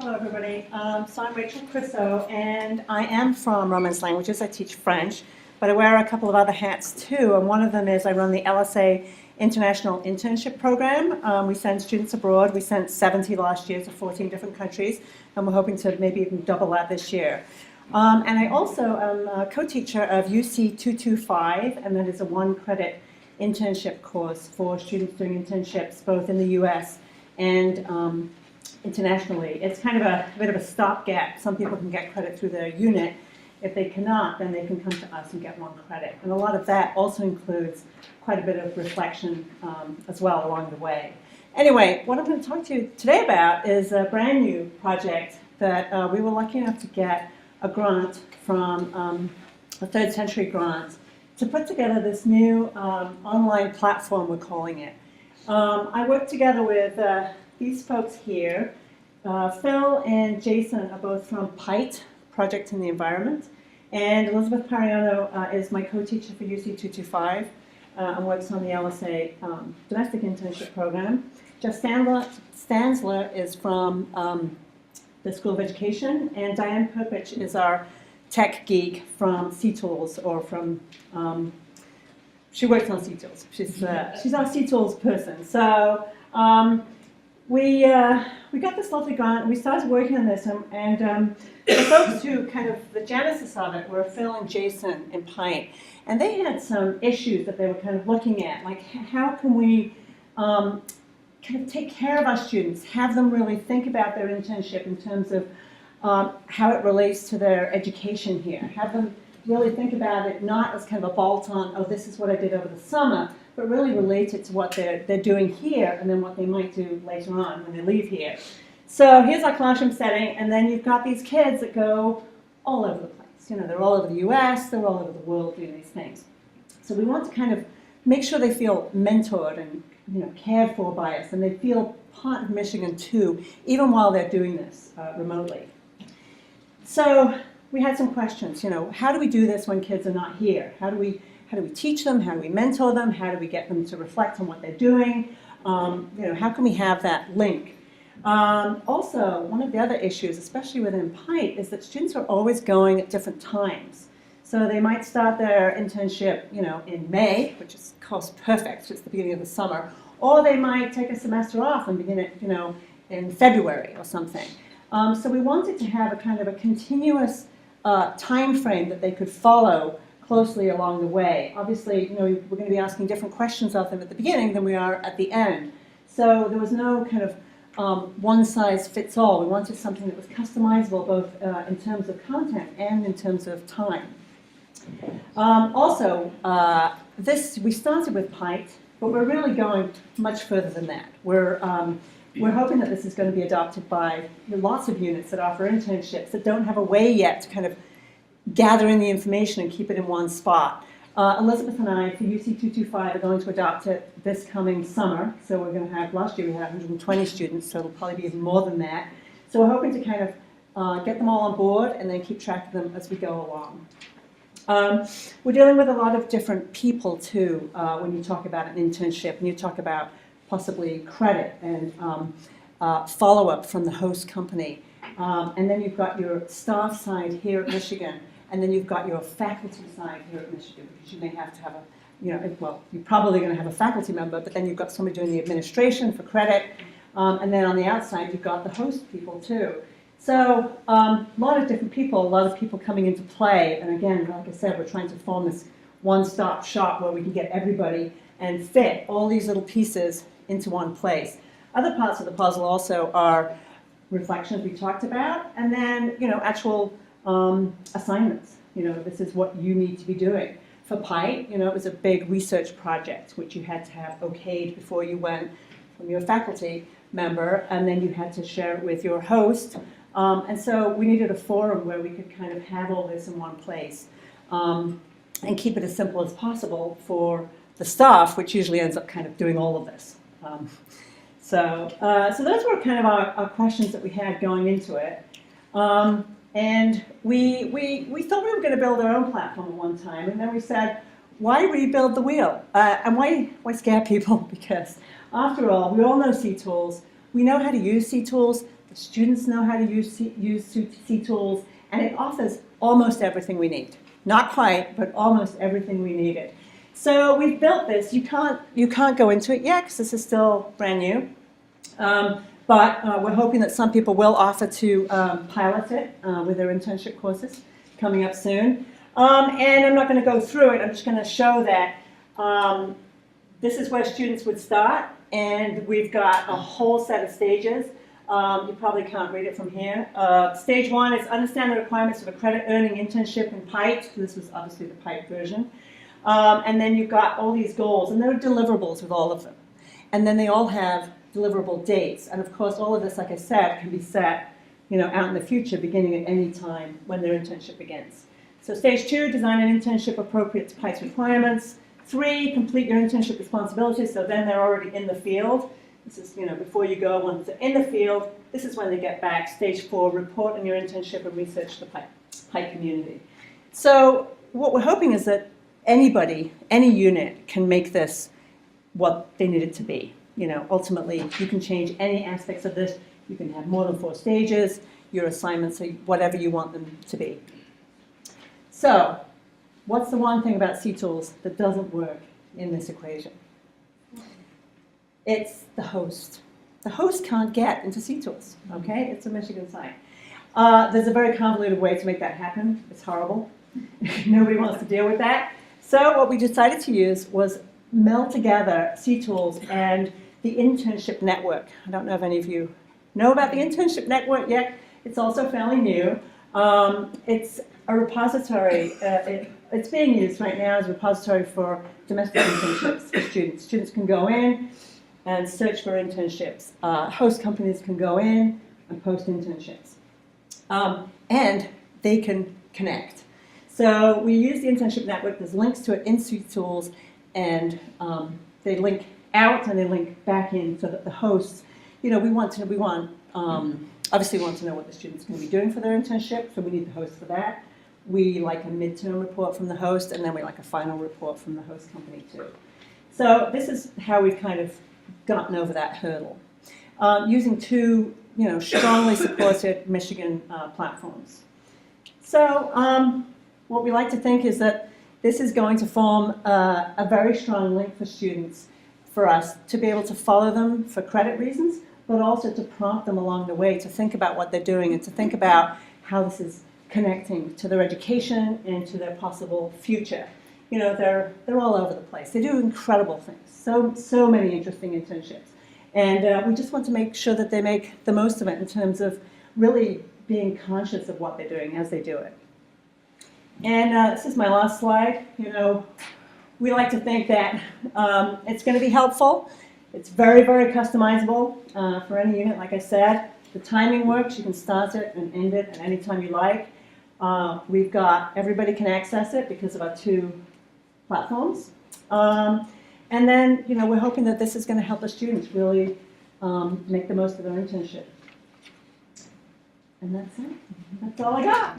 Hello, everybody. So I'm Rachael Criso, and I am from Romance Languages. I teach French, but I wear a couple of other hats too, and one of them is I run the LSA International Internship Program. We send students abroad. We sent 70 last year to 14 different countries, and we're hoping to maybe even double that this year. And I also am a co-teacher of UC 225, and that is a one-credit internship course for students doing internships both in the US and internationally. It's kind of a bit of a stopgap. Some people can get credit through their unit. If they cannot, then they can come to us and get one credit. And a lot of that also includes quite a bit of reflection as well along the way. Anyway, what I'm going to talk to you today about is a brand new project that we were lucky enough to get a grant from a Third Century grant to put together this new online platform, we're calling it. I worked together with these folks here. Phil and Jason are both from PITE, Project in the Environment, and Elizabeth Pariano is my co-teacher for UC 225 and works on the LSA Domestic Internship Program. Jeff Stansler is from the School of Education, and Diane Perpich is our tech geek from CTools, or from, she works on CTools. She's our CTools person. So we got this lovely grant, and we started working on this, and the folks who kind of, the genesis of it were Phil and Jason in Pint, and they had some issues that they were kind of looking at, like how can we kind of take care of our students, have them really think about their internship in terms of how it relates to their education here, have them really think about it not as kind of a bolt-on, oh, this is what I did over the summer, but really relate it to what they're doing here and then what they might do later on when they leave here. So here's our classroom setting, and then you've got these kids that go all over the place. You know, they're all over the US, they're all over the world doing these things. So we want to kind of make sure they feel mentored and cared for by us, and they feel part of Michigan too, even while they're doing this remotely. So we had some questions. How do we do this when kids are not here? How do we teach them? How do we mentor them? How do we get them to reflect on what they're doing? How can we have that link? Also, one of the other issues, especially within PITE, is that students are always going at different times. So they might start their internship, in May, which is, of course, perfect. It's the beginning of the summer. Or they might take a semester off and begin it, in February or something. So we wanted to have a kind of a continuous time frame that they could follow closely along the way. Obviously, we're going to be asking different questions of them at the beginning than we are at the end. So there was no kind of one size fits all. We wanted something that was customizable both in terms of content and in terms of time. We started with PITE, but we're really going much further than that. We're hoping that this is going to be adopted by lots of units that offer internships that don't have a way yet to kind of gather in the information and keep it in one spot. Elizabeth and I, for UC 225, are going to adopt it this coming summer. So we're going to have, last year we had 120 students, so it'll probably be even more than that. So we're hoping to kind of get them all on board and then keep track of them as we go along. We're dealing with a lot of different people too when you talk about an internship and you talk about possibly credit and follow-up from the host company. And then you've got your staff side here at Michigan, and then you've got your faculty side here at Michigan, because you may have to have you're probably going to have a faculty member, but then you've got somebody doing the administration for credit, and then on the outside you've got the host people too. So a lot of different people, a lot of people coming into play, and again, like I said, we're trying to form this one-stop shop where we can get everybody and fit all these little pieces into one place. Other parts of the puzzle also are reflections we talked about, and then actual assignments. This is what you need to be doing. For PITE, it was a big research project which you had to have okayed before you went from your faculty member, and then you had to share it with your host. And so we needed a forum where we could kind of have all this in one place and keep it as simple as possible for the staff, which usually ends up kind of doing all of this. So those were kind of our questions that we had going into it. And we thought we were going to build our own platform at one time, and then we said, why rebuild the wheel? And why scare people? Because after all, we all know CTools. We know how to use CTools. The students know how to use CTools, and it offers almost everything we need. Not quite, but almost everything we needed. So we've built this. You can't go into it yet because this is still brand new. But we're hoping that some people will offer to pilot it with their internship courses coming up soon. And I'm not going to go through it. I'm just going to show that this is where students would start. And we've got a whole set of stages. You probably can't read it from here. Stage 1 is understand the requirements of a credit-earning internship in PIPE. This was obviously the PIPE version. And then you've got all these goals, and there are deliverables with all of them. And then they all have deliverable dates. And of course, all of this, like I said, can be set out in the future, beginning at any time when their internship begins. So stage 2, design an internship appropriate to PIPE's requirements. 3, complete your internship responsibilities. So then they're already in the field. This is, before you go, once they're in the field, this is when they get back. Stage 4, report on your internship and research the PIPE community. So what we're hoping is that anybody, any unit, can make this what they need it to be. Ultimately, you can change any aspects of this. You can have more than 4 stages, your assignments, or whatever you want them to be. So, what's the one thing about CTools that doesn't work in this equation? It's the host. The host can't get into CTools, okay? It's a Michigan site. There's a very convoluted way to make that happen. It's horrible. Nobody wants to deal with that. So what we decided to use was meld together CTools and the Internship Network. I don't know if any of you know about the Internship Network yet. It's also fairly new. It's a repository. It's being used right now as a repository for domestic internships for students. Students can go in and search for internships. Host companies can go in and post internships. And they can connect. So we use the Internship Network. There's links to it in CTools, and they link out and they link back in so that the hosts, obviously we want to know what the student's going to be doing for their internship, so we need the host for that. We like a midterm report from the host, and then we like a final report from the host company too. So this is how we've kind of gotten over that hurdle. Using 2, strongly supported Michigan platforms. So what we like to think is that this is going to form a very strong link for students, for us, to be able to follow them for credit reasons, but also to prompt them along the way to think about what they're doing and to think about how this is connecting to their education and to their possible future. They're all over the place. They do incredible things, so many interesting internships. And we just want to make sure that they make the most of it in terms of really being conscious of what they're doing as they do it. And this is my last slide. We like to think that it's going to be helpful. It's very, very customizable for any unit, like I said. The timing works. You can start it and end it at any time you like. We've got, everybody can access it because of our 2 platforms. And then, we're hoping that this is going to help the students really make the most of their internship. And that's it. That's all I got.